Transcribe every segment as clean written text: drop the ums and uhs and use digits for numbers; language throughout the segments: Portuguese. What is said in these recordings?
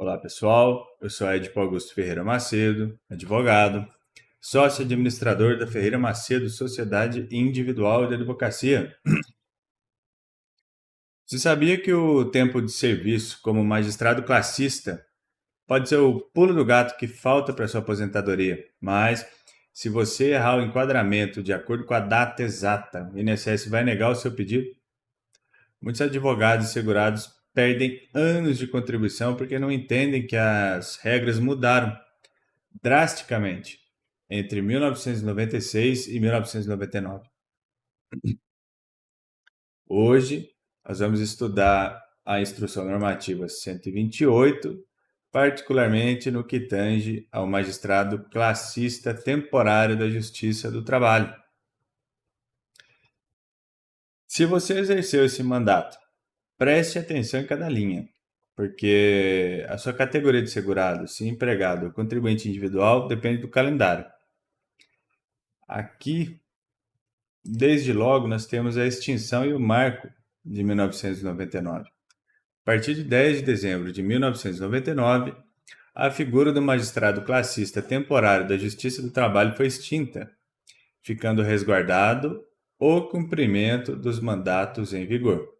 Olá pessoal, eu sou Edipo Augusto Ferreira Macedo, advogado, sócio administrador da Ferreira Macedo Sociedade Individual de Advocacia. Você sabia que o tempo de serviço como magistrado classista pode ser o pulo do gato que falta para sua aposentadoria, mas se você errar o enquadramento de acordo com a data exata, o INSS vai negar o seu pedido? Muitos advogados e segurados perdem anos de contribuição porque não entendem que as regras mudaram drasticamente entre 1996 e 1999. Hoje, nós vamos estudar a Instrução Normativa 128, particularmente no que tange ao magistrado classista temporário da Justiça do Trabalho. Se você exerceu esse mandato, preste atenção em cada linha, porque a sua categoria de segurado, se empregado ou contribuinte individual, depende do calendário. Aqui, desde logo, nós temos a extinção e o marco de 1999. A partir de 10 de dezembro de 1999, a figura do magistrado classista temporário da Justiça do Trabalho foi extinta, ficando resguardado o cumprimento dos mandatos em vigor.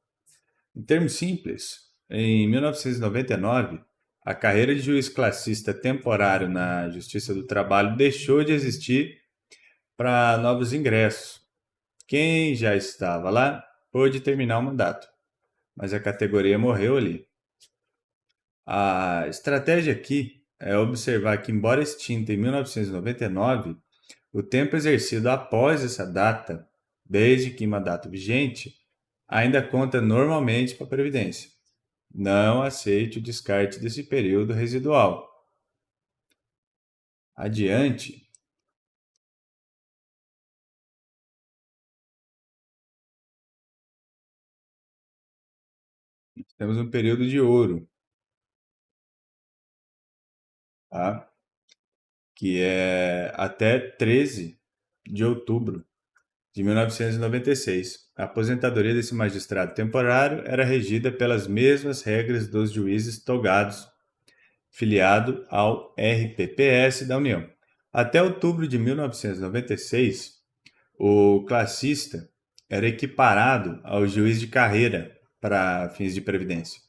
Em termos simples, em 1999, a carreira de juiz classista temporário na Justiça do Trabalho deixou de existir para novos ingressos. Quem já estava lá pôde terminar o mandato, mas a categoria morreu ali. A estratégia aqui é observar que, embora extinta em 1999, o tempo exercido após essa data, desde que mandato vigente, ainda conta normalmente para a Previdência. Não aceite o descarte desse período residual. Adiante, temos um período de ouro, tá? Que é até 13 de outubro de 1996. A aposentadoria desse magistrado temporário era regida pelas mesmas regras dos juízes togados, filiado ao RPPS da União. Até outubro de 1996, o classista era equiparado ao juiz de carreira para fins de previdência.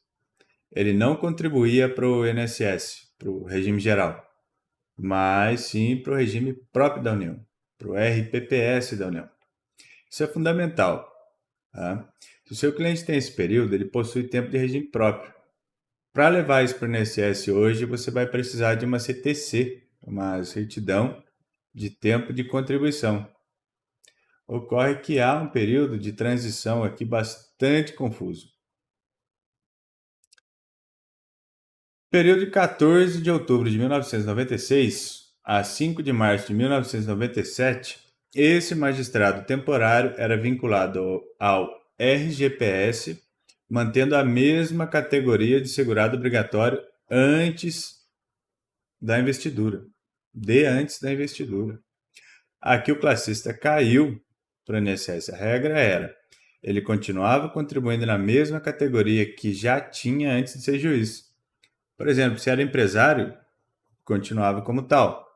Ele não contribuía para o INSS, para o regime geral, mas sim para o regime próprio da União, para o RPPS da União. Isso é fundamental. Tá? Se o seu cliente tem esse período, ele possui tempo de regime próprio. Para levar isso para o INSS hoje, você vai precisar de uma CTC, uma certidão de tempo de contribuição. Ocorre que há um período de transição aqui bastante confuso. Período de 14 de outubro de 1996 a 5 de março de 1997, esse magistrado temporário era vinculado ao RGPS, mantendo a mesma categoria de segurado obrigatório antes da investidura. Antes da investidura. Aqui o classista caiu para o INSS. A regra era, ele continuava contribuindo na mesma categoria que já tinha antes de ser juiz. Por exemplo, se era empresário, continuava como tal.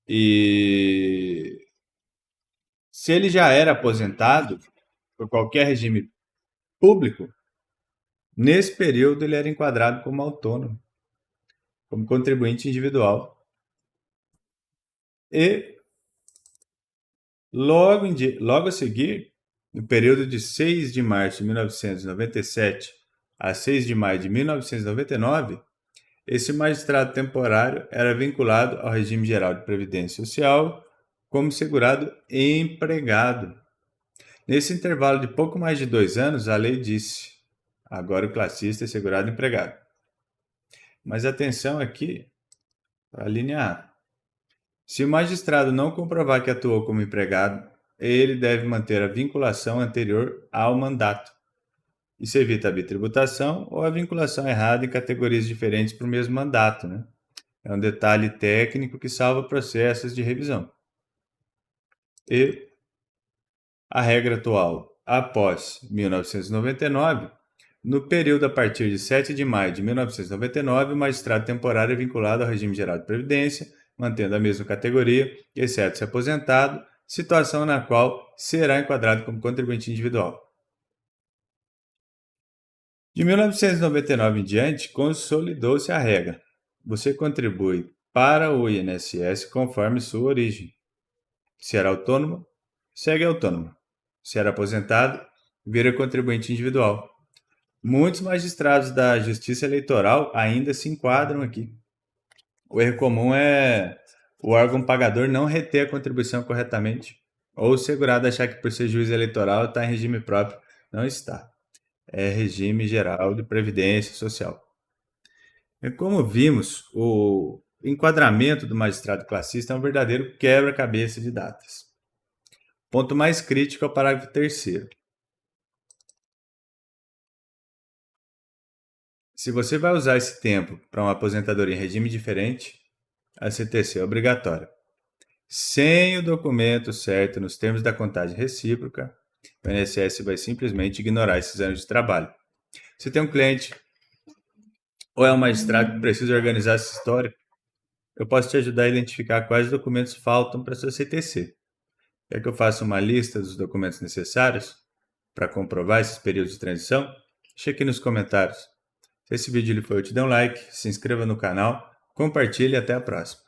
E se ele já era aposentado por qualquer regime público, nesse período ele era enquadrado como autônomo, como contribuinte individual. E logo a seguir, no período de 6 de março de 1997 a 6 de maio de 1999, esse magistrado temporário era vinculado ao regime geral de previdência social como segurado empregado. Nesse intervalo de pouco mais de 2 anos, a lei disse: agora o classista é segurado empregado. Mas atenção aqui para a linha A. Se o magistrado não comprovar que atuou como empregado, ele deve manter a vinculação anterior ao mandato. Isso evita a bitributação ou a vinculação errada em categorias diferentes para o mesmo mandato, né? É um detalhe técnico que salva processos de revisão. E a regra atual, após 1999, No período a partir de 7 de maio de 1999, o magistrado temporário é vinculado ao regime geral de previdência, mantendo a mesma categoria, exceto se aposentado, situação na qual será enquadrado como contribuinte individual. De 1999 em diante, consolidou-se a regra. Você contribui para o INSS conforme sua origem. Se era autônomo, segue autônomo. Se era aposentado, vira contribuinte individual. Muitos magistrados da Justiça Eleitoral ainda se enquadram aqui. O erro comum é o órgão pagador não reter a contribuição corretamente, ou o segurado achar que por ser juiz eleitoral está em regime próprio. Não está. É regime geral de previdência social. E como vimos, o enquadramento do magistrado classista é um verdadeiro quebra-cabeça de datas. Ponto mais crítico é o parágrafo 3º. Se você vai usar esse tempo para uma aposentadoria em regime diferente, a CTC é obrigatória. Sem o documento certo nos termos da contagem recíproca, o INSS vai simplesmente ignorar esses anos de trabalho. Se tem um cliente ou é um magistrado que precisa organizar essa história, eu posso te ajudar a identificar quais documentos faltam para sua CTC. Quer que eu faça uma lista dos documentos necessários para comprovar esses períodos de transição? Deixa aqui nos comentários. Se esse vídeo lhe foi útil, dê um like, se inscreva no canal, compartilhe e até a próxima.